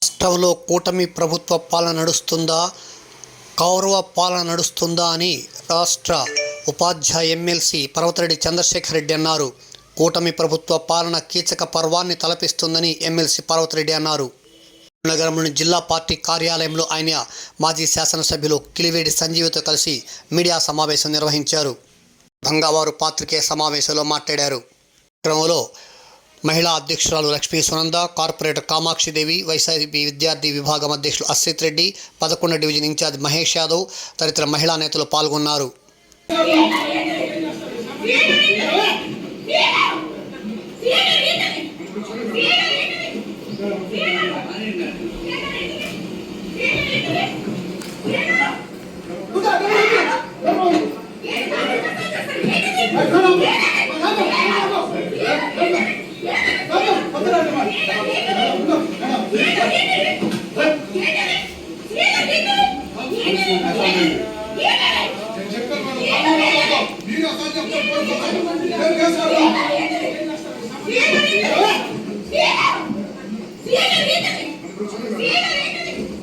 రాష్ట్రంలో కూటమి ప్రభుత్వ పాలన నడుస్తుందా, కౌరవ పాలన నడుస్తుందా అని రాష్ట్ర ఉపాధ్యాయ ఎమ్మెల్సీ పర్వతిరెడ్డి చంద్రశేఖర్ రెడ్డి అన్నారు. కూటమి ప్రభుత్వ పాలన కీచక పర్వాన్ని తలపిస్తుందని ఎమ్మెల్సీ పర్వతిరెడ్డి అన్నారు. నగరంలోని జిల్లా పార్టీ కార్యాలయంలో ఆయన మాజీ శాసనసభ్యులు కిలివేడి సంజీవితో కలిసి మీడియా సమావేశం నిర్వహించారు. వారు పాత్రికేయ సమావేశంలో మాట్లాడారు. క్రమంలో మహిళా అధ్యక్షురాలు లక్ష్మీ సునంద, కార్పొరేటర్ కామాక్షిదేవి, వైసీపీ విద్యార్థి విభాగం అధ్యక్షులు అశ్రిత్ రెడ్డి, 11వ డివిజన్ ఇన్ఛార్జ్ మహేష్ యాదవ్ తదితర మహిళా నేతలు పాల్గొన్నారు.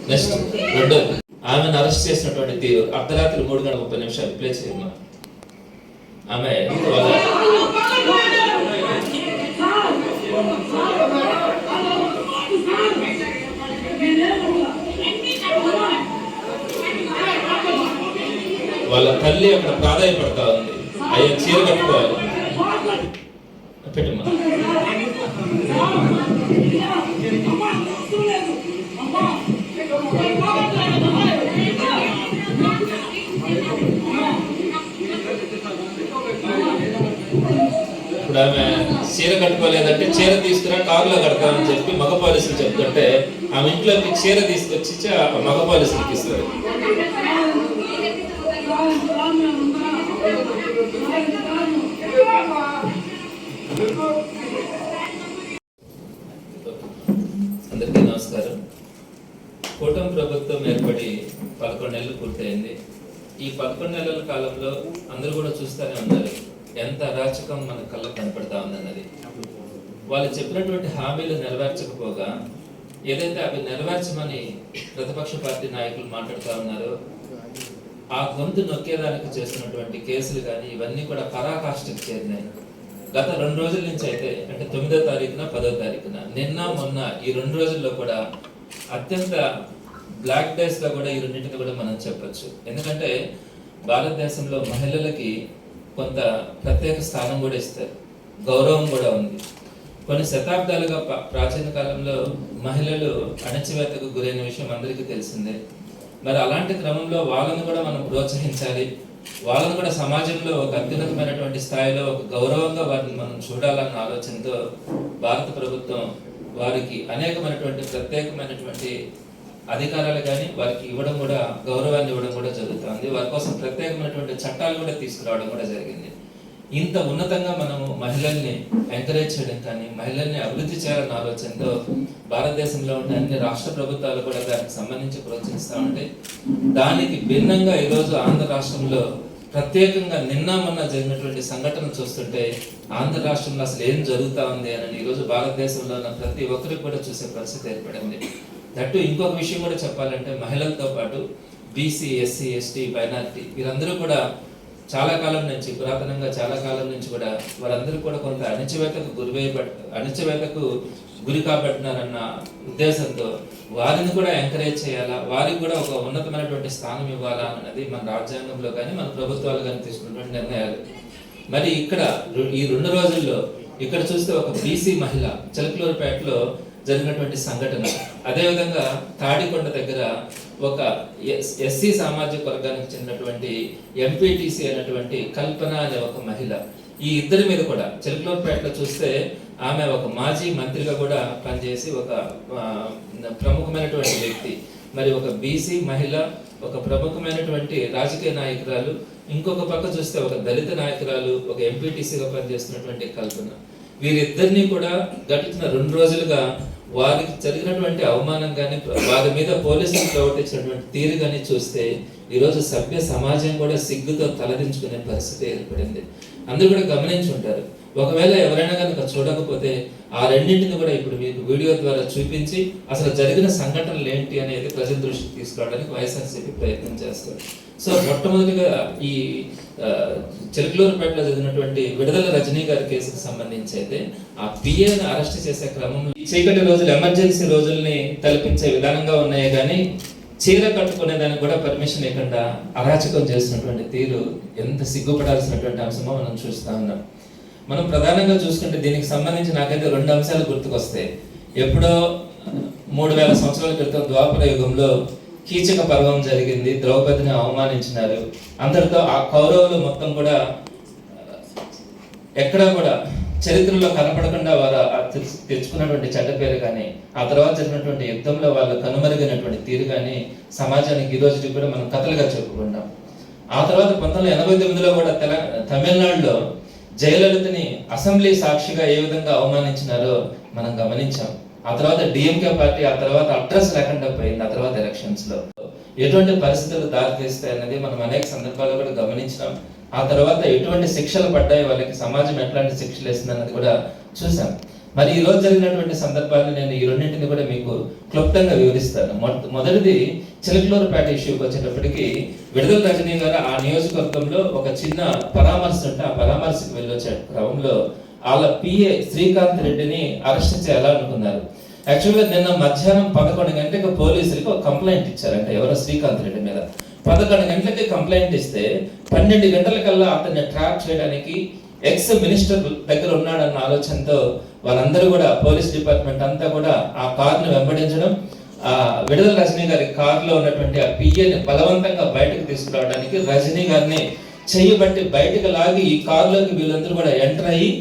నెక్స్ట్ రెండో ఆమెను అరెస్ట్ చేసినటువంటి తీరు అర్ధరాత్రి 3:30 ప్లే చేయమా. ఆమె వాళ్ళ తల్లి అక్కడ ప్రాధాయపడతా ఉంది. అయ్యా చీర కట్టుకోవాలి పెట్టమ్మా. ఇప్పుడు ఆమె చీర కట్టుకోలేదంటే చీర తీసుకురా కారులో కడతామని చెప్పి మగ పోలీసులు చెప్తుంటే ఆమె ఇంట్లోకి చీర తీసుకొచ్చి ఆ మగ పోలీసులకి ఇస్తారు. అందరికీ నమస్కారం. కూటమి ప్రభుత్వం ఏర్పడి 11 నెలలు పూర్తయింది. ఈ 11 నెలల కాలంలో అందరూ కూడా చూస్తూనే ఉన్నారు ఎంత అరాచకం మన కళ్ళకు కనపడతా ఉందన్నది. వాళ్ళు చెప్పినటువంటి హామీలు నెరవేర్చకపోగా ఏదైతే అవి నెరవేర్చమని ప్రతిపక్ష పార్టీ నాయకులు మాట్లాడుతూ ఉన్నారో ఆ గొంతు నొక్కేదానికి చేస్తున్నటువంటి కేసులు కానీ ఇవన్నీ కూడా పరాకాష్ఠకు చేరినాయి. గత 2 రోజుల నుంచి అయితే అంటే 9వ తారీఖున 10వ తారీఖున నిన్న మొన్న ఈ 2 రోజుల్లో కూడా అత్యంత బ్లాక్ డేస్ గా కూడా ఈ రెండింటిని కూడా మనం చెప్పొచ్చు. ఎందుకంటే భారతదేశంలో మహిళలకి కొంత ప్రత్యేక స్థానం కూడా ఇస్తారు, గౌరవం కూడా ఉంది. కొన్ని శతాబ్దాలుగా ప్రాచీన కాలంలో మహిళలు అణచివేతకు గురైన విషయం అందరికీ తెలిసిందే. మరి అలాంటి క్రమంలో వాళ్ళను కూడా మనం ప్రోత్సహించాలి, వాళ్ళను కూడా సమాజంలో ఒక అత్యున్నతమైనటువంటి స్థాయిలో ఒక గౌరవంగా వారిని మనం చూడాలన్న ఆలోచనతో భారత ప్రభుత్వం వారికి అనేకమైనటువంటి ప్రత్యేకమైనటువంటి అధికారాలు కానీ వారికి ఇవ్వడం కూడా గౌరవాన్ని ఇవ్వడం కూడా జరుగుతుంది. వారి కోసం ప్రత్యేకమైనటువంటి చట్టాలు కూడా తీసుకురావడం కూడా జరిగింది. ఇంత ఉన్నతంగా మనము మహిళల్ని ఎంకరేజ్ చేయడం కానీ మహిళల్ని అభివృద్ధి చేయాలన్న ఆలోచనతో భారతదేశంలో ఉండే అన్ని రాష్ట్ర ప్రభుత్వాలు కూడా దానికి సంబంధించి ప్రోత్సహిస్తూ ఉంటాయి. దానికి భిన్నంగా ఈరోజు ఆంధ్ర రాష్ట్రంలో ప్రత్యేకంగా నిన్న మొన్న జరిగినటువంటి సంఘటన చూస్తుంటే ఆంధ్ర రాష్ట్రంలో అసలు ఏం జరుగుతూ ఉంది అని ఈరోజు భారతదేశంలో ఉన్న ప్రతి ఒక్కరికి కూడా చూసే పరిస్థితి ఏర్పడింది. దట్టు ఇంకొక విషయం కూడా చెప్పాలంటే మహిళలతో పాటు బీసీ, ఎస్సీ, ఎస్టీ, మైనారిటీ వీరందరూ కూడా చాలా కాలం నుంచి పురాతనంగా చాలా కాలం నుంచి కూడా వారందరూ కూడా కొంత అణచివేతకు గురి కాబట్టినారన్న ఉద్దేశంతో వారిని కూడా ఎంకరేజ్ చేయాలా, వారికి కూడా ఒక ఉన్నతమైనటువంటి స్థానం ఇవ్వాలా అన్నది మన రాజ్యాంగంలో కానీ మన ప్రభుత్వాలు కానీ తీసుకున్నటువంటి నిర్ణయాలు. మరి ఇక్కడ ఈ 2 రోజుల్లో ఇక్కడ చూస్తే ఒక బీసీ మహిళ చిలకలూరుపేటలో జరిగినటువంటి సంఘటన, అదేవిధంగా తాడికొండ దగ్గర ఒక ఎస్సీ సామాజిక వర్గానికి చెందినటువంటి ఎంపీటీసీ అయినటువంటి కల్పన అనే ఒక మహిళ, ఈ ఇద్దరి మీద కూడా చిలకలూరుపేటలో చూస్తే ఆమె ఒక మాజీ మంత్రిగా కూడా పనిచేసి ఒక ప్రముఖమైనటువంటి వ్యక్తి, మరి ఒక బీసీ మహిళ, ఒక ప్రముఖమైనటువంటి రాజకీయ నాయకురాలు, ఇంకొక పక్క చూస్తే ఒక దళిత నాయకురాలు, ఒక ఎంపీటీసీగా పనిచేస్తున్నటువంటి కల్పన, వీరిద్దరినీ కూడా గడిచిన 2 రోజులుగా వారికి జరిగినటువంటి అవమానం కానీ వారి మీద పోలీసులు ప్రవర్తించినటువంటి తీరు కానీ చూస్తే ఈరోజు సభ్య సమాజం కూడా సిగ్గుతో తలదించుకునే పరిస్థితి ఏర్పడింది. అందరూ కూడా గమనించి ఉంటారు. ఒకవేళ ఎవరైనా కనుక చూడకపోతే ఆ రెండింటిని కూడా ఇప్పుడు మీకు వీడియో ద్వారా చూపించి అసలు జరిగిన సంఘటనలు ఏంటి అనేది ప్రజల దృష్టికి తీసుకురావడానికి వైఎస్ఆర్సీపీ ప్రయత్నం చేస్తారు. సో మొట్టమొదటిగా ఈ చిలకలూరుపేటలో జరిగినటువంటి విడుదల రజనీ గారి కేసుకు సంబంధించి అయితే ఆ పిఏని అరెస్ట్ చేసే క్రమంలో చీకటి రోజులు ఎమర్జెన్సీ రోజుల్ని తలపించే విధానంగా ఉన్నాయి కానీ చీర కట్టుకునే దానికి కూడా పర్మిషన్ లేకుండా అరాచకం చేసినటువంటి తీరు ఎంత సిగ్గుపడాల్సినటువంటి అంశమో మనం చూస్తా ఉన్నాం. మనం ప్రధానంగా చూసుకుంటే దీనికి సంబంధించి నాకైతే 2 అంశాలు గుర్తుకొస్తాయి. ఎప్పుడో 3000 సంవత్సరాల క్రితం ద్వాపర యుగంలో కీచక పర్వం జరిగింది, ద్రౌపదిని అవమానించినారు. అందరితో ఆ కౌరవులు మొత్తం కూడా ఎక్కడా కూడా చరిత్రలో కనపడకుండా వారు తెచ్చుకున్నటువంటి చెడ్డ పేరు కానీ ఆ తర్వాత జరిగినటువంటి యుద్ధంలో వాళ్ళు కనుమరుగైనటువంటి తీరు కానీ సమాజానికి ఈ రోజుకి కూడా మనం కథలుగా చెప్పుకుంటాం. ఆ తర్వాత 1989లో కూడా తమిళనాడులో జయలలితని అసెంబ్లీ సాక్షిగా ఏ విధంగా అవమానించినారో మనం గమనించాం. ఆ తర్వాత డిఎంకే పార్టీ ఆ తర్వాత అడ్రస్ లేకుండా పోయింది. ఆ తర్వాత ఎలక్షన్స్ లో ఎటువంటి పరిస్థితులు దారితీస్తాయి అన్నది మనం అనేక సందర్భాల్లో కూడా గమనించినాం. ఆ తర్వాత ఎటువంటి శిక్షలు పడ్డాయి, వాళ్ళకి సమాజం ఎట్లాంటి శిక్షలు వేస్తుంది అన్నది కూడా చూసాం. మరి ఈ రోజు జరిగినటువంటి సందర్భాన్ని నేను ఈ రెండింటిని కూడా మీకు క్లుప్తంగా వివరిస్తాను. మొదటిది చిలకలూరుపేట ఇష్యూకి వచ్చేటప్పటికి విడుదల రజనీ గారు ఆ నియోజకవర్గంలో ఒక చిన్న పరామర్శ ఉంటే ఆ పరామర్శకు వెళ్ళొచ్చే క్రమంలో వాళ్ళ పిఏ శ్రీకాంత్ రెడ్డిని అరెస్ట్ చేయాలనుకున్నారు. యాక్చువల్గా నిన్న మధ్యాహ్నం 11 గంటలకు పోలీసులకు ఒక కంప్లైంట్ ఇచ్చారంటే ఎవరో శ్రీకాంత్ రెడ్డి మీద. 11 గంటలకి కంప్లైంట్ ఇస్తే 12 గంటలకల్లా అతన్ని ట్రాప్ చేయడానికి ఎక్స్ మినిస్టర్ దగ్గర ఉన్నాడన్న ఆలోచనతో వాళ్ళందరూ కూడా పోలీస్ డిపార్ట్మెంట్ అంతా కూడా ఆ కార్ను వెంబడించడం, ఆ విడుదల రజనీ గారి కారులో ఉన్నటువంటి ఆ పిఏని బలవంతంగా బయటకు తీసుకురావడానికి రజనీ గారిని చేయబట్టి బయటకు లాగి ఈ కారులోకి వీళ్ళందరూ కూడా ఎంటర్ అయ్యి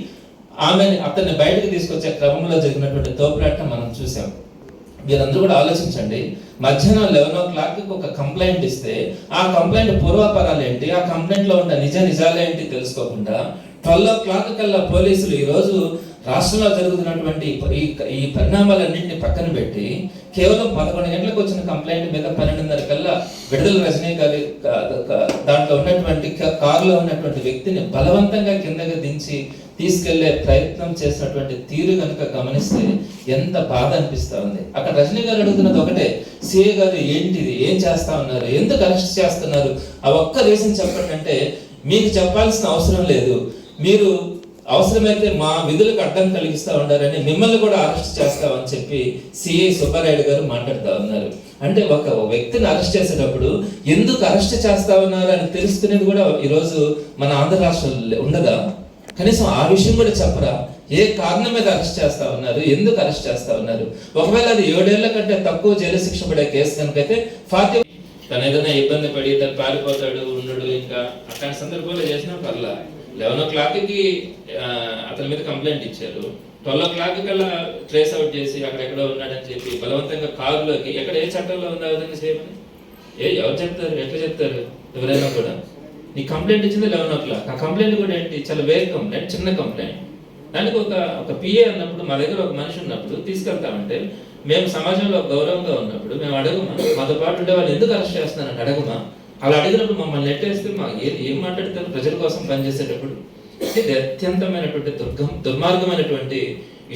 అతన్ని బయటకు తీసుకొచ్చే క్రమంలో జరిగినటువంటి తోపులాట మనం చూసాం. వీరందరూ కూడా ఆలోచించండి, మధ్యాహ్నం 11 o'clock ఒక కంప్లైంట్ ఇస్తే ఆ కంప్లైంట్ పూర్వాపరాలు ఏంటి, ఆ కంప్లైంట్ లో ఉన్న నిజాలు ఏంటి తెలుసుకోకుండా 12 o'clock కల్లా పోలీసులు ఈ రోజు రాష్ట్రంలో జరుగుతున్నటువంటి ఈ పరిణామాలన్నింటినీ పక్కన పెట్టి కేవలం 11 గంటలకు వచ్చిన కంప్లైంట్ మీద 12:30 కల్లా విడుదల రజనీ గారి దాంట్లో ఉన్నటువంటి కారులో ఉన్నటువంటి వ్యక్తిని బలవంతంగా కిందకి దించి తీసుకెళ్లే ప్రయత్నం చేసినటువంటి తీరు కనుక గమనిస్తే ఎంత బాధ అనిపిస్తా ఉంది. అక్కడ రజనీ గారు అడుగుతున్నది ఒకటే, సిఏ గారు ఏంటిది, ఏం చేస్తా ఉన్నారు, ఎందుకు అరెస్ట్ చేస్తున్నారు, ఆ ఒక్క రీజన్ చెప్పండి అంటే మీకు చెప్పాల్సిన అవసరం లేదు, మీరు అవసరమైతే మా విధులకు అడ్డం కలిగిస్తా ఉండారని మిమ్మల్ని కూడా అరెస్ట్ చేస్తామని చెప్పి సిఐ సుబ్బారాయుడు గారు మాట్లాడుతూ ఉన్నారు. అంటే ఒక వ్యక్తిని అరెస్ట్ చేసేటప్పుడు ఎందుకు అరెస్ట్ చేస్తా ఉన్నారు అని తెలుసుకునేది కూడా ఈరోజు మన ఆంధ్ర రాష్ట్రంలో ఉండదా? కనీసం ఆ విషయం కూడా చెప్పరా? ఏ కారణం మీద అరెస్ట్ చేస్తా ఉన్నారు, ఎందుకు అరెస్ట్ చేస్తా ఉన్నారు? ఒకవేళ అది 7 ఏళ్ల కంటే తక్కువ జైలు శిక్ష పడే కేసు కనుకైతే 40 తను ఏదైనా ఇబ్బంది పడి తను పారిపోతాడు ఉండడు ఇంకా అట్లాంటి సందర్భంలో చేసినా పర్లా. 11 o'clock అతని మీద కంప్లైంట్ ఇచ్చారు, 12 o'clock కల్లా ట్రేస్ అవుట్ చేసి అక్కడెక్కడో ఉన్నాడని చెప్పి బలవంతంగా కారులోకి ఎక్కడ ఏ చట్టంలో ఉందా విధంగా చేయమని ఎవరు చెప్తారు, ఎట్లా చెప్తారు? ఎవరైనా కూడా నీ కంప్లైంట్ ఇచ్చింది 11 o'clock. ఆ కంప్లైంట్ కూడా ఏంటి, చాలా వేరే కంప్లైంట్, చిన్న కంప్లైంట్. దానికి ఒక పిఏ అన్నప్పుడు మా దగ్గర ఒక మనిషి ఉన్నప్పుడు తీసుకెళ్తామంటే మేము సమాజంలో గౌరవంగా ఉన్నప్పుడు మేము అడగమా, మాతో పాటు ఉండే వాళ్ళు ఎందుకు అరెస్ట్ చేస్తున్నారని అడగమా? అలా అడిగినప్పుడు మమ్మల్ని నెట్టేస్తే మా ఏం మాట్లాడతారు ప్రజల కోసం పనిచేసేటప్పుడు? ఇది అత్యంతమైనటువంటి దుర్మార్గమైనటువంటి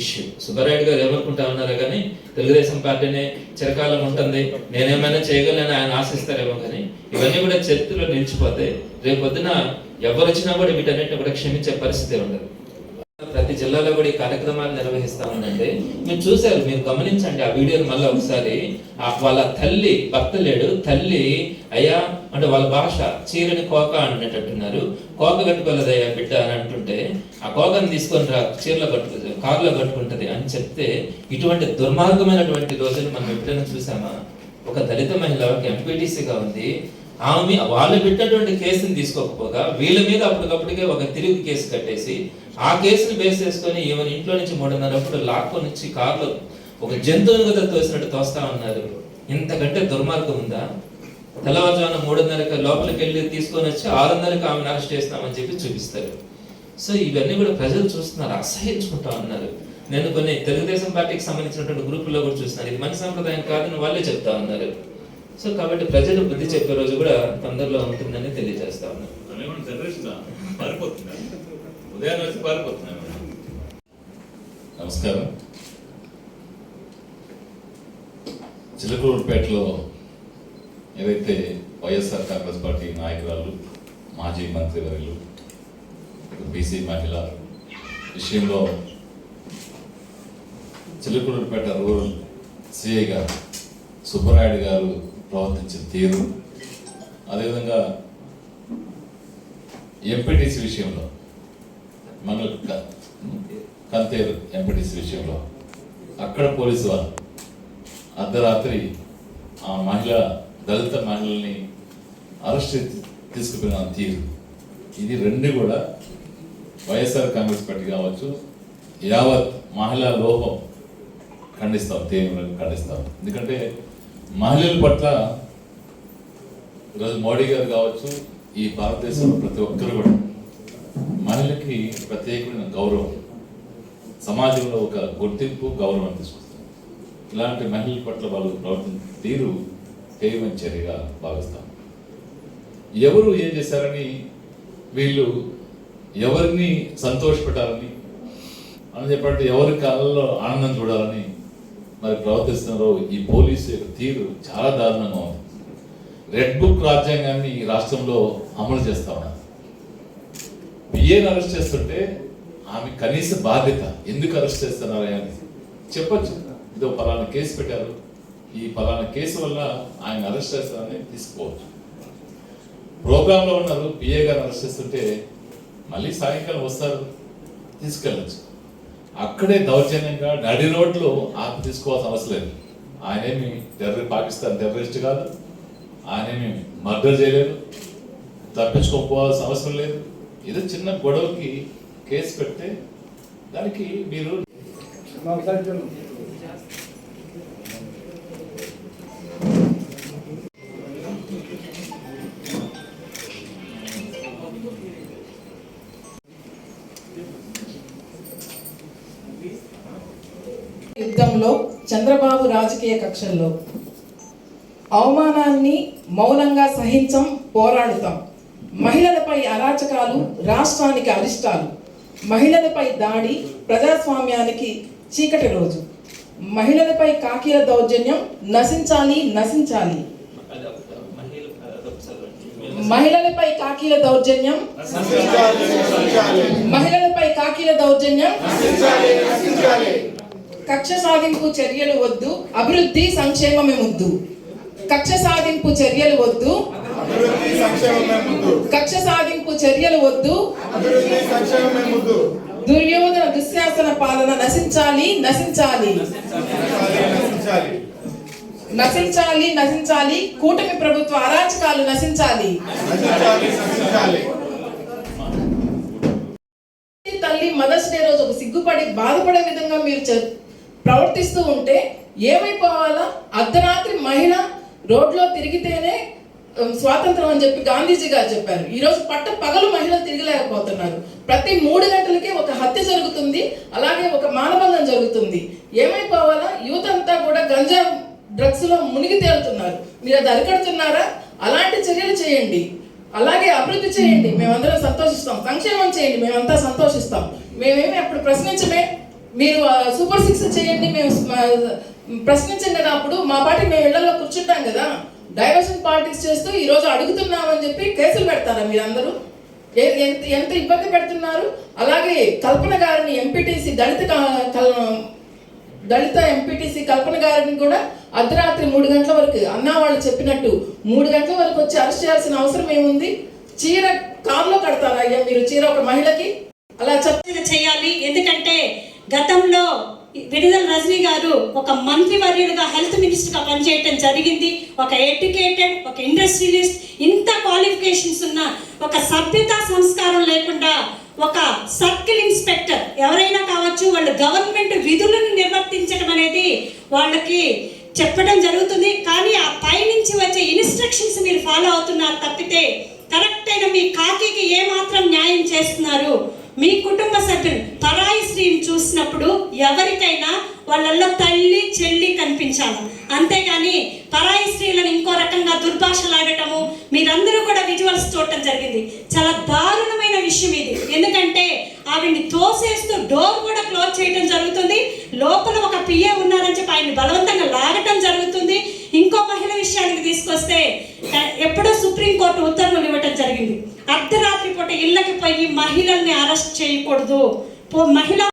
ఇష్యూ. సుబ్బారాయుడు గారు ఏమనుకుంటా ఉన్నారో కానీ తెలుగుదేశం పార్టీనే చిరకాలం ఉంటుంది, నేనేమైనా చేయగలను ఆయన ఆశిస్తారేమో, కానీ ఇవన్నీ కూడా చరిత్రలో నిలిచిపోతాయి. రేపొద్దున ఎవరు వచ్చినా కూడా వీటన్నిటిని కూడా క్షమించే పరిస్థితి ఉండదు. ప్రతి జిల్లాలో కూడా ఈ కార్యక్రమాలు నిర్వహిస్తా ఉందండి. మీరు చూసారు, మీరు గమనించండి ఆ వీడియోని మళ్ళీ ఒకసారి. వాళ్ళ తల్లి, భర్త లేడు, తల్లి అయ్యా అంటే వాళ్ళ భాష చీరని కోక అనేటట్టున్నారు, కోక కట్టుకోలేదయ్యా బిడ్డ అని అంటుంటే ఆ కోకను తీసుకొని రా చీరలో కారులో కట్టుకుంటది అని చెప్తే ఇటువంటి దుర్మార్గమైనటువంటి రోజులు మనం ఎప్పుడైనా చూసామా? ఒక దళిత మహిళ ఒక ఎంపీటీసీగా ఉంది, ఆమె వాళ్ళు పెట్టినటువంటి కేసుని తీసుకోకపోగా వీళ్ళ మీద అప్పటికప్పటికే ఒక తిరుగు కేసు కట్టేసి ఆ కేసుని బేస్ చేసుకొని ఈమెను ఇంట్లో నుంచి 3:30 లాక్కొని వచ్చి కారులో ఒక జంతువుని కదా తోసినట్టు తోస్తా ఉన్నారు. ఇంతకంటే దుర్మార్గం ఉందా? తెల్లవారుజామున 3:30 లోపలికి వెళ్ళి తీసుకొని వచ్చి 6:30 ఆమెను అరెస్ట్ చేస్తామని చెప్పి చూపిస్తారు. సో ఇవన్నీ కూడా ప్రజలు చూస్తున్నారు, అసహించుకుంటా ఉన్నారు. నేను కొన్ని తెలుగుదేశం పార్టీకి సంబంధించినటువంటి గ్రూపుల్లో కూడా చూస్తున్నాను, ఇది మంచి సంప్రదాయం కాదని వాళ్ళే చెప్తా ఉన్నారు. సో కాబట్టి ప్రజలు బుద్ధి చెప్పే రోజు కూడా తొందరలో ఉంటుందని తెలియజేస్తా ఉన్నాను. ఉదయాన్నే వచ్చి పారిపోతున్నాను. నమస్కారం. చిలకలూరుపేటలో ఏదైతే వైఎస్ఆర్ కాంగ్రెస్ పార్టీ నాయకురాలు మాజీ మంత్రివర్యులు బీసీ మహిళ విషయంలో చిలకలూరుపేట రూరల్ సిఐ గారు సుబ్బరాయుడు గారు ప్రవర్తించిన తీరు, అదేవిధంగా ఎంపీటీసీ విషయంలో కంతేరు ఎంపీటీసీ విషయంలో అక్కడ పోలీసు వాళ్ళు అర్ధరాత్రి ఆ దళిత మహిళల్ని అరెస్ట్ తీసుకుపోయిన తీరు, ఇది రెండు కూడా వైఎస్ఆర్ కాంగ్రెస్ పార్టీ కావచ్చు, యావత్ మహిళా లోపం ఖండిస్తాం, తీవ్రంగా ఖండిస్తాం. ఎందుకంటే మహిళల పట్ల ఈరోజు మోడీ గారు కావచ్చు, ఈ భారతదేశంలో ప్రతి ఒక్కరు కూడా మహిళకి ప్రత్యేకమైన గౌరవం, సమాజంలో ఒక గుర్తింపు, గౌరవం తీసుకొస్తారు. ఇలాంటి మహిళల పట్ల వాళ్ళు ప్రవర్తన తీరు హేయమైన చర్యగా భావిస్తాం. ఎవరు ఏం చేశారని, వీళ్ళు ఎవరిని సంతోషపెట్టాలని అని చెప్పంటే ఎవరి కళ్ళల్లో ఆనందం చూడాలని మరి ప్రవర్తిస్తున్నారో ఈ పోలీసు యొక్క తీరు చాలా దారుణంగా ఉంది. రెడ్ బుక్ రాజ్యాంగాన్ని ఈ రాష్ట్రంలో అమలు చేస్తా ఉన్నారు. పిఏని అరెస్ట్ చేస్తుంటే ఆమె కనీస బాధ్యత, ఎందుకు అరెస్ట్ చేస్తున్నారు అని చెప్పచ్చు. ఇదో పలానా కేసు పెట్టారు, ఈ పలానా కేసు వల్ల ఆయన అరెస్ట్ చేస్తారని తీసుకోవచ్చు. ప్రోగ్రాంలో ఉన్నారు, పిఏ గారు అరెస్ట్ చేస్తుంటే మళ్ళీ సాయంకాలం వస్తారు, తీసుకెళ్ళచ్చు. అక్కడే దౌర్జన్యంగా నడి రోడ్లో ఆపి తీసుకోవాల్సిన అవసరం లేదు. ఆయనేమి పాకిస్తాన్ టెర్రరిస్ట్ కాదు, ఆయనేమి మర్డర్ చేయలేదు, తప్పించుకోకపోవాల్సిన అవసరం లేదు. ఏదో చిన్న గొడవకి కేసు పెడితే దానికి మీరు యుద్ధంలో చంద్రబాబు రాజకీయ కక్షల్లో అవమానాన్ని మౌనంగా సహించం, పోరాడుతాం. మహిళలపై అరాచకాలు, రాష్ట్రానికి అరిష్టాలు. మహిళలపై దాడి, ప్రజాస్వామ్యానికి చీకటి రోజు. మహిళలపై కాకీల దౌర్జన్యం నశించాలి, నశించాలి. మహిళలపై కాకీల దౌర్జన్యం, మహిళలపై కాకీల దౌర్జన్యం. కక్ష సాధింపు చర్యలు వద్దు, అభివృద్ధి సంక్షేమమే ముద్దు. కక్ష సాధింపు చర్యలు వద్దు, కక్ష సాధింపు చర్యలు వద్దు. దుర్యోధన దుశ్శాసన పాలన నశించాలి, నశించాలి, నశించాలి, నశించాలి. కూటమి ప్రభుత్వ అరాచకాలు నశించాలి. తల్లి మదర్స్ డే రోజు ఒక సిగ్గుపడి బాధపడే విధంగా మీరు ప్రవర్తిస్తూ ఉంటే ఏమైపోవాలా? అర్ధరాత్రి మహిళ రోడ్లో తిరిగితేనే స్వాతంత్రం అని చెప్పి గాంధీజీ గారు చెప్పారు. ఈరోజు పగలు మహిళలు తిరగలేకపోతున్నారు. ప్రతి 3 గంటలకి ఒక హత్య జరుగుతుంది, అలాగే ఒక మానభంగం జరుగుతుంది. ఏమైపోవాలా? యూత్ అంతా కూడా గంజా డ్రగ్స్ లో మునిగి తేలుతున్నారు. మీరు అది అరికడుతున్నారా? అలాంటి చర్యలు చేయండి, అలాగే అభివృద్ధి చేయండి, మేమందరం సంతోషిస్తాం. సంక్షేమం చేయండి, మేమంతా సంతోషిస్తాం. మేమేమి అప్పుడు ప్రశ్నించమే. మీరు సూపర్ 6 చేయండి, మేము ప్రశ్నించాం కదా. అప్పుడు మా పార్టీ మేము ఇళ్లలో కూర్చుంటాం కదా. డైవర్షన్ పాలిటిక్స్ చేస్తూ ఈరోజు అడుగుతున్నామని చెప్పి కేసులు పెడతారా మీరందరూ? ఎంత ఇబ్బంది పెడుతున్నారు. అలాగే కల్పన గారిని ఎంపీటీసీ దళిత ఎంపీటీసీ కల్పన గారిని కూడా అర్ధరాత్రి 3 గంటల వరకు అన్నా వాళ్ళు చెప్పినట్టు 3 గంటల వరకు వచ్చి అరెస్ట్ చేయాల్సిన అవసరం ఏముంది? చీర కారులో కడతారా అయ్యా మీరు? చీర ఒక మహిళకి అలా చేయాలి. ఎందుకంటే గతంలో విడుదల రజనీ గారు ఒక మంత్రివర్యులుగా హెల్త్ మినిస్టర్గా పనిచేయటం జరిగింది. ఒక ఎడ్యుకేటెడ్, ఒక ఇండస్ట్రియలిస్ట్, ఇంత క్వాలిఫికేషన్స్ ఉన్న ఒక సభ్యత సంస్కారం లేకుండా ఒక సర్కిల్ ఇన్స్పెక్టర్ ఎవరైనా కావచ్చు, వాళ్ళు గవర్నమెంట్ విధులను నిర్వర్తించడం అనేది వాళ్ళకి చెప్పడం జరుగుతుంది. కానీ ఆ పైనుంచి వచ్చే ఇన్స్ట్రక్షన్స్ మీరు ఫాలో అవుతున్నారు తప్పితే కరెక్ట్ అయిన మీ కాకీకి ఏమాత్రం న్యాయం చేస్తున్నారు? మీ కుటుంబ సభ్యులు పరాయి స్త్రీని చూసినప్పుడు ఎవరికైనా వాళ్ళల్లో తల్లి చెల్లి కనిపించాలి, అంతేగాని పరాయి స్త్రీలను ఇంకో రకంగా మీరందరూ కూడా విజువల్స్ చూడటం జరిగింది. చాలా దారుణమైన విషయం ఇది. ఎందుకంటే ఆవిడ్ని తోసేస్తూ డోర్ కూడా క్లోజ్ చేయడం జరుగుతుంది. లోపల ఒక పిఏ ఉన్నారని చెప్పి ఆయన్ని బలవంతంగా లాగటం జరుగుతుంది. ఇంకో మహిళ విషయానికి తీసుకొస్తే ఎప్పుడో సుప్రీంకోర్టు ఉత్తర్వులు ఇవ్వటం జరిగింది. అర్ధరాత్రి పూట ఇళ్ళకి పోయి మహిళల్ని అరెస్ట్ చేయకూడదు, మహిళా